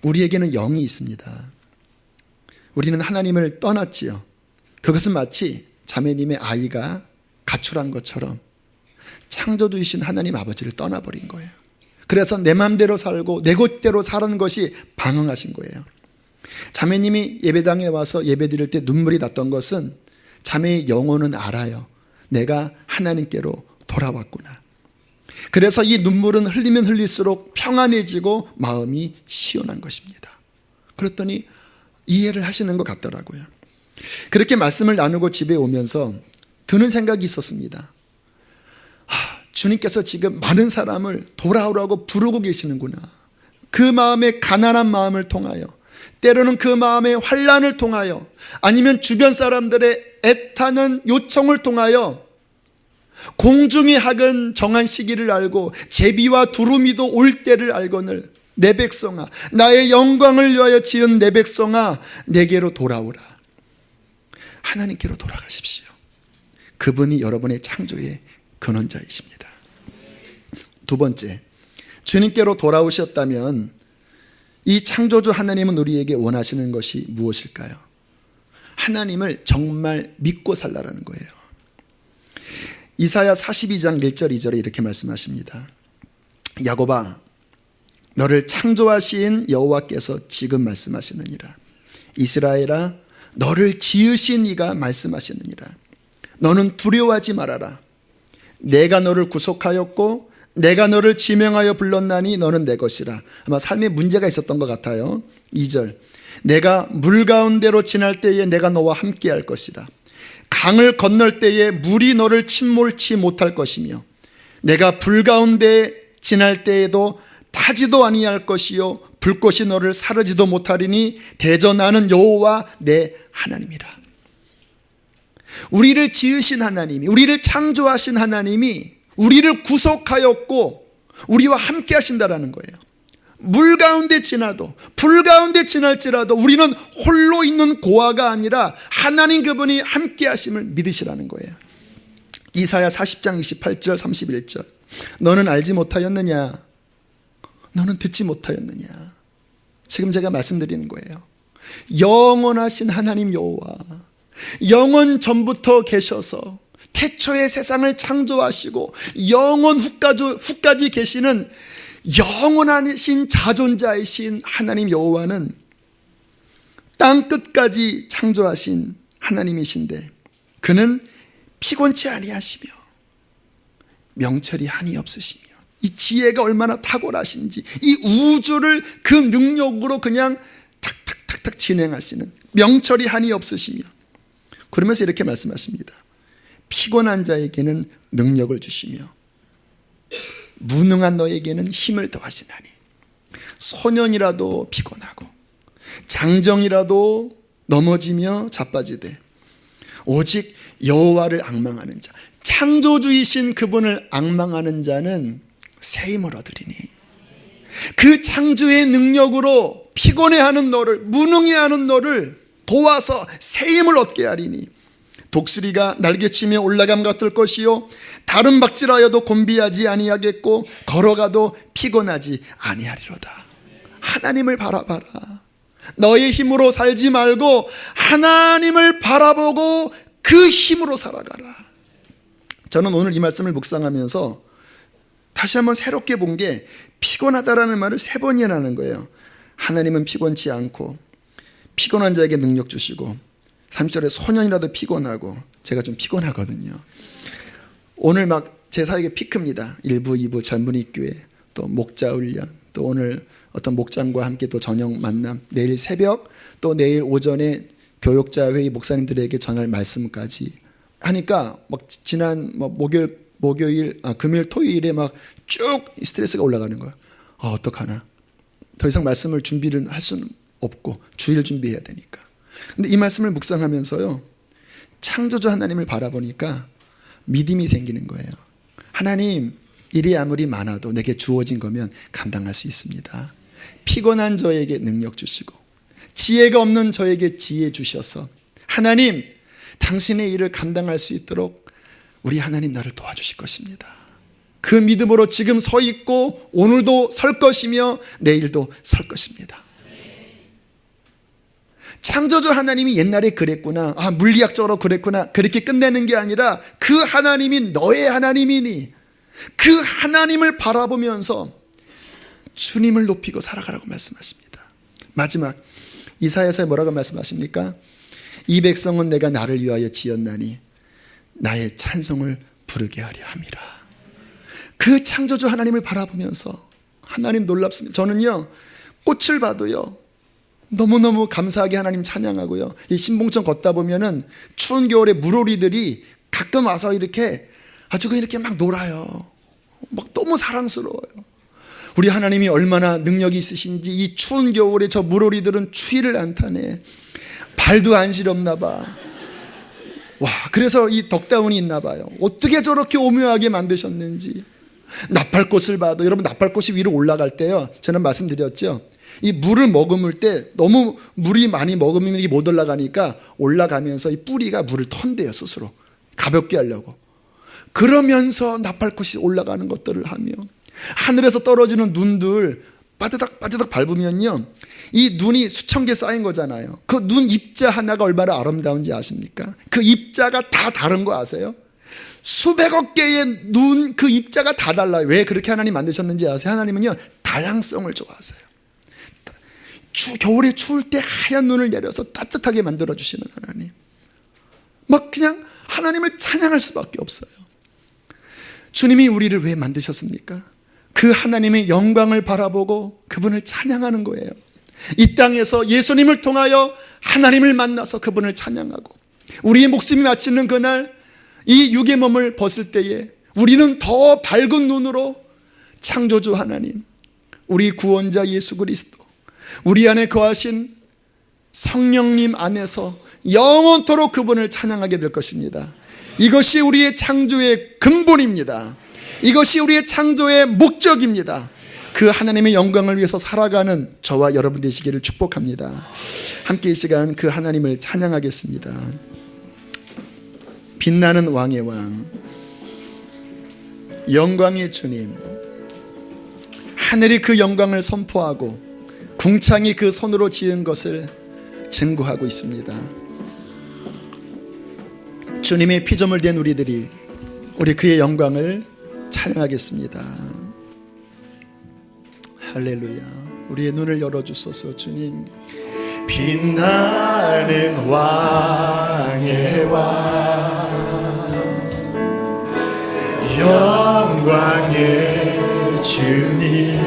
우리에게는 영이 있습니다. 우리는 하나님을 떠났지요. 그것은 마치 자매님의 아이가 가출한 것처럼 창조주이신 하나님 아버지를 떠나버린 거예요. 그래서 내 마음대로 살고 내 것대로 사는 것이 방황하신 거예요. 자매님이 예배당에 와서 예배 드릴 때 눈물이 났던 것은 자매의 영혼은 알아요. 내가 하나님께로 돌아왔구나. 그래서 이 눈물은 흘리면 흘릴수록 평안해지고 마음이 시원한 것입니다. 그랬더니 이해를 하시는 것 같더라고요. 그렇게 말씀을 나누고 집에 오면서 드는 생각이 있었습니다. 주님께서 지금 많은 사람을 돌아오라고 부르고 계시는구나. 그 마음의 가난한 마음을 통하여, 때로는 그 마음의 환난을 통하여, 아니면 주변 사람들의 애타는 요청을 통하여 공중의 학은 정한 시기를 알고 제비와 두루미도 올 때를 알거늘 내 백성아, 나의 영광을 위하여 지은 내 백성아, 내게로 돌아오라. 하나님께로 돌아가십시오. 그분이 여러분의 창조의 근원자이십니다. 두 번째, 주님께로 돌아오셨다면 이 창조주 하나님은 우리에게 원하시는 것이 무엇일까요? 하나님을 정말 믿고 살라라는 거예요. 이사야 42장 1절 2절에 이렇게 말씀하십니다. 야곱아, 너를 창조하신 여호와께서 지금 말씀하시느니라. 이스라엘아, 너를 지으신 이가 말씀하시느니라. 너는 두려워하지 말아라. 내가 너를 구속하였고 내가 너를 지명하여 불렀나니 너는 내 것이라. 아마 삶에 문제가 있었던 것 같아요. 2절, 내가 물 가운데로 지날 때에 내가 너와 함께 할 것이라. 강을 건널 때에 물이 너를 침몰치 못할 것이며 내가 불 가운데 지날 때에도 타지도 아니할 것이요 불꽃이 너를 사르지도 못하리니 대저 나는 여호와 내 하나님이라. 우리를 지으신 하나님이, 우리를 창조하신 하나님이 우리를 구속하였고 우리와 함께 하신다라는 거예요. 물 가운데 지나도, 불 가운데 지날지라도 우리는 홀로 있는 고아가 아니라 하나님 그분이 함께 하심을 믿으시라는 거예요. 이사야 40장 28절 31절, 너는 알지 못하였느냐? 너는 듣지 못하였느냐? 지금 제가 말씀드리는 거예요. 영원하신 하나님 여호와, 영원 전부터 계셔서 태초에 세상을 창조하시고 영원 후까지 계시는 영원하신 자존자이신 하나님 여호와는 땅 끝까지 창조하신 하나님이신데 그는 피곤치 아니하시며 명철이 한이 없으시며 이 지혜가 얼마나 탁월하신지 이 우주를 그 능력으로 그냥 탁탁탁탁 진행하시는, 명철이 한이 없으시며, 그러면서 이렇게 말씀하십니다. 피곤한 자에게는 능력을 주시며 무능한 너에게는 힘을 더하시나니 소년이라도 피곤하고 장정이라도 넘어지며 자빠지되 오직 여호와를 앙망하는 자, 창조주이신 그분을 앙망하는 자는 새 힘을 얻으리니, 그 창조의 능력으로 피곤해하는 너를, 무능해하는 너를 도와서 새 힘을 얻게 하리니 독수리가 날개치며 올라감 같을 것이요 다른 박질하여도 곤비하지 아니하겠고 걸어가도 피곤하지 아니하리로다. 하나님을 바라봐라. 너의 힘으로 살지 말고 하나님을 바라보고 그 힘으로 살아가라. 저는 오늘 이 말씀을 묵상하면서 다시 한번 새롭게 본 게, 피곤하다라는 말을 3번이나 하는 거예요. 하나님은 피곤치 않고 피곤한 자에게 능력 주시고, 3절에 소년이라도 피곤하고, 제가 좀 피곤하거든요. 오늘 막 제 사역의 피크입니다. 1부, 2부 젊은이 교회, 또 목자 훈련, 또 오늘 어떤 목장과 함께 또 저녁 만남, 내일 새벽, 또 내일 오전에 교역자 회의 목사님들에게 전할 말씀까지 하니까 막 지난 목요일, 금요일, 토요일에 막 쭉 스트레스가 올라가는 거예요. 어떡하나. 더 이상 말씀을 준비를 할 수는 없고 주일 준비해야 되니까. 근데 이 말씀을 묵상하면서요, 창조주 하나님을 바라보니까 믿음이 생기는 거예요. 하나님, 일이 아무리 많아도 내게 주어진 거면 감당할 수 있습니다. 피곤한 저에게 능력 주시고 지혜가 없는 저에게 지혜 주셔서 하나님, 당신의 일을 감당할 수 있도록 우리 하나님 나를 도와주실 것입니다. 그 믿음으로 지금 서 있고 오늘도 설 것이며 내일도 설 것입니다. 창조주 하나님이 옛날에 그랬구나, 물리학적으로 그랬구나, 그렇게 끝내는 게 아니라 그 하나님이 너의 하나님이니 그 하나님을 바라보면서 주님을 높이고 살아가라고 말씀하십니다. 마지막 이사야서에 뭐라고 말씀하십니까? 이 백성은 내가 나를 위하여 지었나니 나의 찬송을 부르게 하려 함이라. 그 창조주 하나님을 바라보면서, 하나님 놀랍습니다. 저는요, 꽃을 봐도요 너무너무 감사하게 하나님 찬양하고요, 이 신봉천 걷다 보면은 추운 겨울에 물오리들이 가끔 와서 이렇게 아주 이렇게 막 놀아요. 막 너무 사랑스러워요. 우리 하나님이 얼마나 능력이 있으신지, 이 추운 겨울에 저 물오리들은 추위를 안 타네. 발도 안 시렵나 봐. 와, 그래서 이 덕다운이 있나 봐요. 어떻게 저렇게 오묘하게 만드셨는지. 나팔꽃을 봐도, 여러분 나팔꽃이 위로 올라갈 때요, 저는 말씀드렸죠, 이 물을 머금을 때 너무 물이 많이 머금으면 이게 못 올라가니까 올라가면서 이 뿌리가 물을 턴대요. 스스로 가볍게 하려고. 그러면서 나팔꽃이 올라가는 것들을 하며, 하늘에서 떨어지는 눈들 빠드닥 빠드닥 밟으면요, 이 눈이 수천 개 쌓인 거잖아요. 그 눈 입자 하나가 얼마나 아름다운지 아십니까? 그 입자가 다 다른 거 아세요? 수백억 개의 눈, 그 입자가 다 달라요. 왜 그렇게 하나님 만드셨는지 아세요? 하나님은요, 다양성을 좋아하세요. 겨울에 추울 때 하얀 눈을 내려서 따뜻하게 만들어주시는 하나님. 막 그냥 하나님을 찬양할 수밖에 없어요. 주님이 우리를 왜 만드셨습니까? 그 하나님의 영광을 바라보고 그분을 찬양하는 거예요. 이 땅에서 예수님을 통하여 하나님을 만나서 그분을 찬양하고, 우리의 목숨이 마치는 그날 이 육의 몸을 벗을 때에 우리는 더 밝은 눈으로 창조주 하나님, 우리 구원자 예수 그리스도, 우리 안에 거하신 성령님 안에서 영원토록 그분을 찬양하게 될 것입니다. 이것이 우리의 창조의 근본입니다. 이것이 우리의 창조의 목적입니다. 그 하나님의 영광을 위해서 살아가는 저와 여러분 되시기를 축복합니다. 함께 이 시간 그 하나님을 찬양하겠습니다. 빛나는 왕의 왕, 영광의 주님, 하늘이 그 영광을 선포하고 궁창이 그 손으로 지은 것을 증거하고 있습니다. 주님의 피조물 된 우리들이 우리 그의 영광을 찬양하겠습니다. 할렐루야. 우리의 눈을 열어주소서. 주님, 빛나는 왕의 왕, 영광의 주님,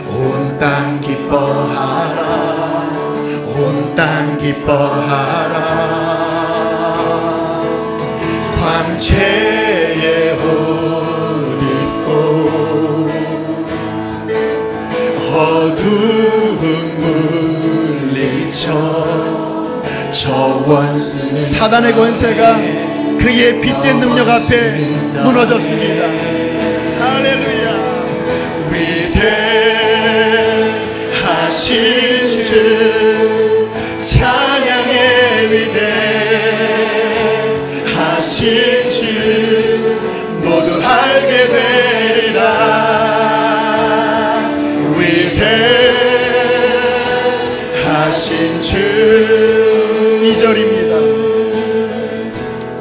온 땅 기뻐하라, 온 땅 기뻐하라. 광채의 옷 입고 어두운 물리쳐 저 원수 사단의 권세가 그의 빛된 능력 앞에 무너졌습니다. 할렐루야. 위대하신 주 찬양의 위대하신 주 모두 알게 되리라. 위대하신 주 2절입니다.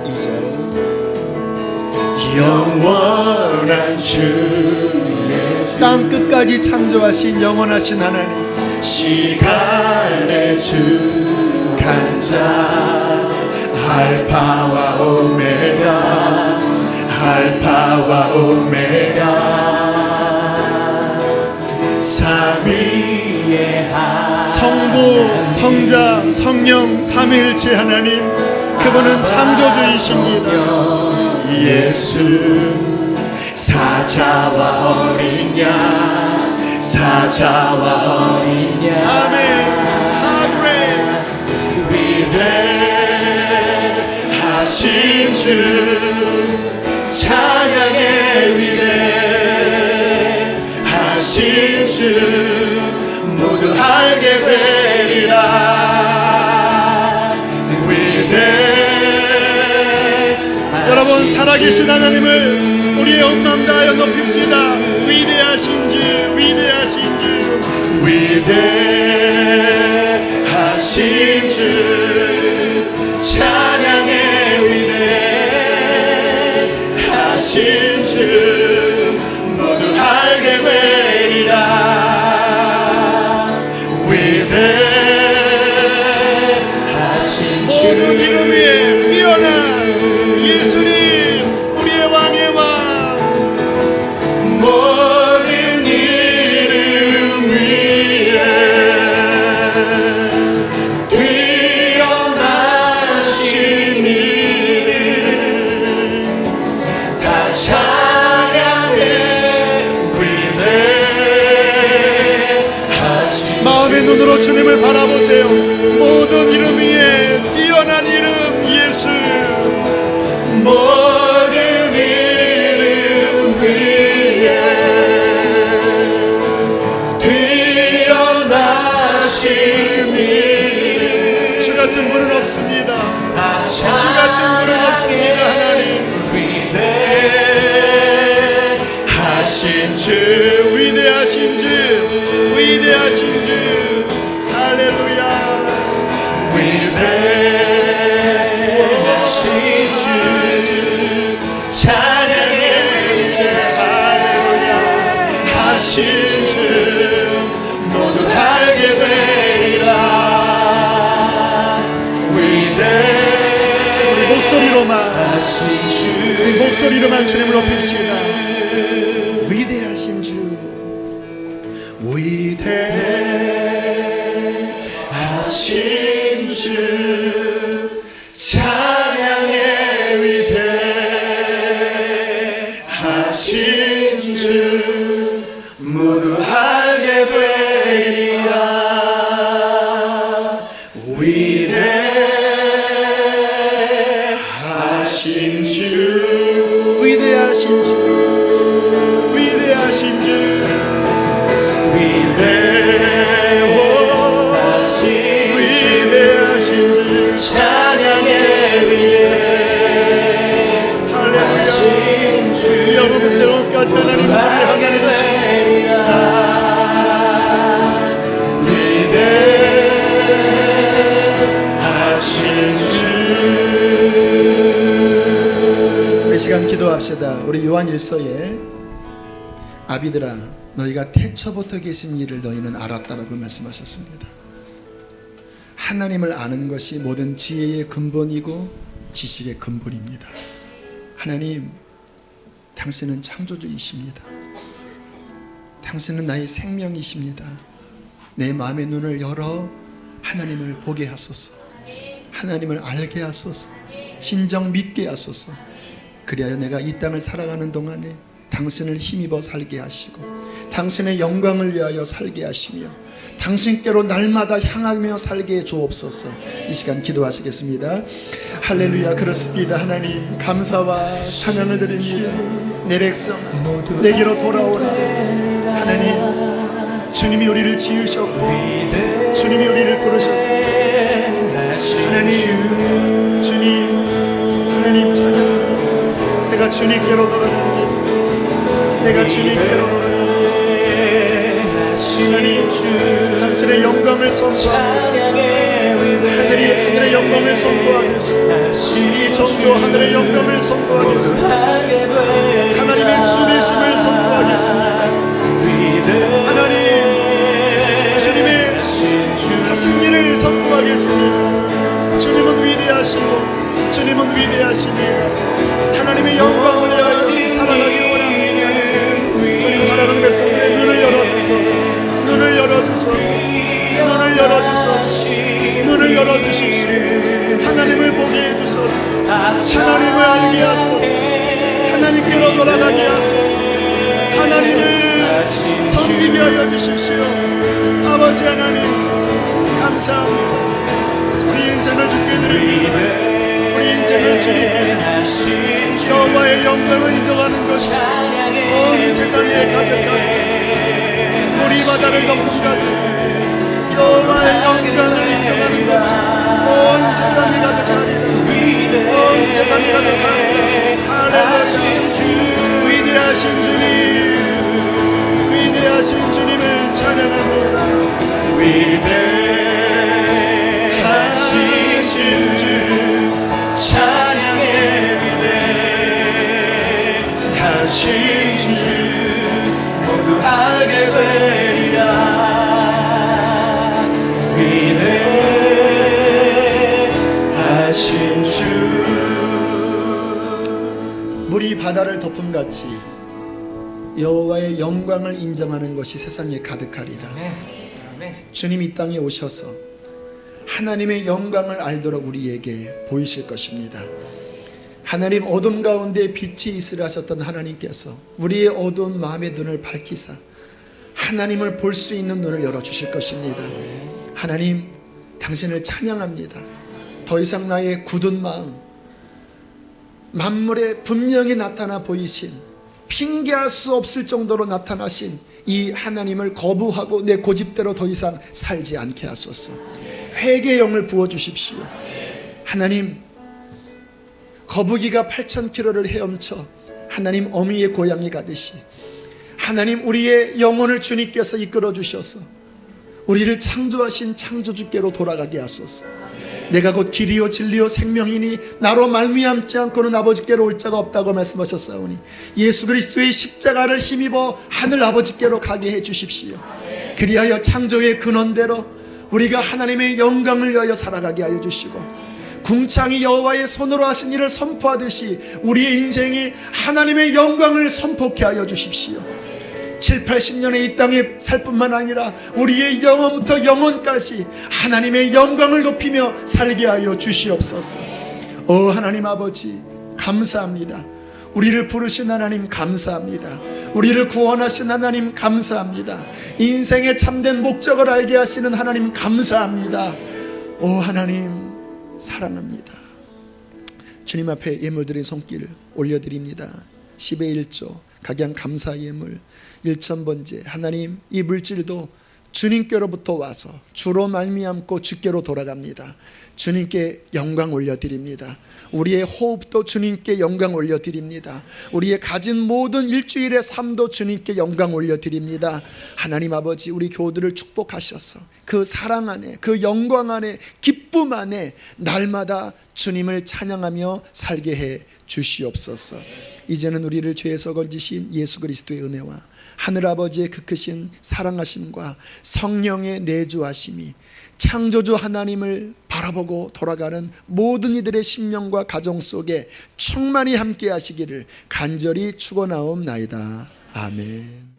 2절. 영원한 주, 땅 끝까지 창조하신 영원하신 하나님, 시간의 주관자, 알파와 오메가, 알파와 오메가, 삼위의 하나님, 성부, 성자, 성령, 삼위일체 하나님, 그분은 창조주이십니다. 예수, 사자와 어린 양, 사자와 어린 양. 아멘. 위대하신 주 찬양의 위대하신 주 모두 알게 되리라. 여러분, 살아계신 하나님을 우리의 온 마음 다하여 높입시다. 위대하신 주, 위대하신 주, 위대하신 위대하신 주 찬양해 위대하신 주 모두 알게 되리라 위대하신 주 모든 이름 위에 뛰어난 예수님 우리의 왕의 왕 모든 이름 위에 뛰어나신 이름 다 찬양해 위대하신 마음의 눈으로 주님을 바라보세요. 모든 이름 위에 뛰어난 이름 예수 모든 이름 위에 뛰어나신 이름 주 같은 분은 없습니다. 주 같은 분은 없습니다. 하나님 위대하신 주 위대하신 주 위대하신 주 할렐루야 위대하신 주 찬양해 위대하신 주 모두 알게 되리라 우리 목소리로만 주님을 높입시다. 위대하신 주 위대하신 주 찬양해 위대하신 주 모두 알게 되리라 위대하신 주 위대하신 주 위대하신 주 위대하신 주 찬양해 위대하신 주 영원대로까지 하나님 우리 하나님이십니다. 위대하신 주 우리 시간 기도합시다. 우리 요한 1서에 아비들아 너희가 태초부터 계신 일을 너희는 알았다라고 말씀하셨습니다. 하나님을 아는 것이 모든 지혜의 근본이고 지식의 근본입니다. 하나님, 당신은 창조주이십니다. 당신은 나의 생명이십니다. 내 마음의 눈을 열어 하나님을 보게 하소서. 하나님을 알게 하소서. 진정 믿게 하소서. 그리하여 내가 이 땅을 살아가는 동안에 당신을 힘입어 살게 하시고 당신의 영광을 위하여 살게 하시며 당신께로 날마다 향하며 살게 해 주옵소서. 이 시간 기도하시겠습니다. 할렐루야. 그렇습니다. 하나님 감사와 찬양을 드립니다. 내 백성 내게로 돌아오라. 하나님 주님이 우리를 지으셨고 주님이 우리를 부르셨습니다. 하나님 하나님 찬양합니다. 내가 주님께로 돌아갑니다. 내가 주님께로 돌아갑니다. 하나님 당신의 영광을 선포합니다. 하늘의 영광을 선포하겠습니다. 이 전도 하늘의 영광을 선포하겠습니다. 하나님의 주되심을 선포하겠습니다. 하나님 주님의 하신 일을 선포하겠습니다. 주님은 위대하시고 주님은 위대하십니다. 하나님의 영광을 위하여 살아가기를 원합니다. 주님 사랑하는 백성들의 눈을 열어주소서. 눈을 열어주소서. 눈을 열어주소서. 눈을 열어주십시오. 하나님을 보게 해주소서. 하나님을 알게 하소서. 하나님께로 돌아가게 하소서. 하나님을 섬기게 하여 주십시오. 아버지 하나님 감사합니다. 우리 인생을 주께 드립니다. 우리 인생을 주님께 여호와의 영광을 인정하는 것이 온 세상에 가득하게 우리 바다를 덮은 같이 여호와의 영광을 인정하는 것이 온 세상에 가득하리라. 온 세상에 가득하리라. 할렐루야. 위대하신 주님, 위대하신 주님을 찬양합니다. 위대하신 하신 주 물이 바다를 덮음같이 여호와의 영광을 인정하는 것이 세상에 가득하리라. 주님 이 땅에 오셔서 하나님의 영광을 알도록 우리에게 보이실 것입니다. 하나님 어둠 가운데 빛이 있으라 하셨던 하나님께서 우리의 어두운 마음의 눈을 밝히사 하나님을 볼 수 있는 눈을 열어주실 것입니다. 하나님 당신을 찬양합니다. 더 이상 나의 굳은 마음, 만물에 분명히 나타나 보이신, 핑계할 수 없을 정도로 나타나신 이 하나님을 거부하고 내 고집대로 더 이상 살지 않게 하소서. 회개의 영을 부어주십시오. 하나님, 거북이가 8,000km를 헤엄쳐 하나님 어미의 고향에 가듯이 하나님 우리의 영혼을 주님께서 이끌어 주셔서 우리를 창조하신 창조주께로 돌아가게 하소서. 내가 곧 길이요 진리요 생명이니 나로 말미암지 않고는 아버지께로 올 자가 없다고 말씀하셨사오니 예수 그리스도의 십자가를 힘입어 하늘 아버지께로 가게 해 주십시오. 그리하여 창조의 근원대로 우리가 하나님의 영광을 위하여 살아가게 하여 주시고, 궁창이 여호와의 손으로 하신 일을 선포하듯이 우리의 인생에 하나님의 영광을 선포케 하여 주십시오. 7, 80년의 이 땅에 살 뿐만 아니라 우리의 영혼부터 영혼까지 하나님의 영광을 높이며 살게 하여 주시옵소서. 하나님 아버지 감사합니다. 우리를 부르신 하나님 감사합니다. 우리를 구원하신 하나님 감사합니다. 인생의 참된 목적을 알게 하시는 하나님 감사합니다. 하나님 사랑합니다. 주님 앞에 예물드린 손길 올려드립니다. 10의 1조 각양 감사 예물 1,000번째. 하나님 이 물질도 주님께로부터 와서 주로 말미암고 주께로 돌아갑니다. 주님께 영광 올려드립니다. 우리의 호흡도 주님께 영광 올려드립니다. 우리의 가진 모든 일주일의 삶도 주님께 영광 올려드립니다. 하나님 아버지 우리 교우들을 축복하셔서 그 사랑 안에 그 영광 안에 기쁨 안에 날마다 주님을 찬양하며 살게 해 주시옵소서. 이제는 우리를 죄에서 건지신 예수 그리스도의 은혜와 하늘아버지의 그 크신 사랑하심과 성령의 내주하심이 창조주 하나님을 바라보고 돌아가는 모든 이들의 심령과 가정 속에 충만히 함께 하시기를 간절히 축원하옵나이다. 아멘.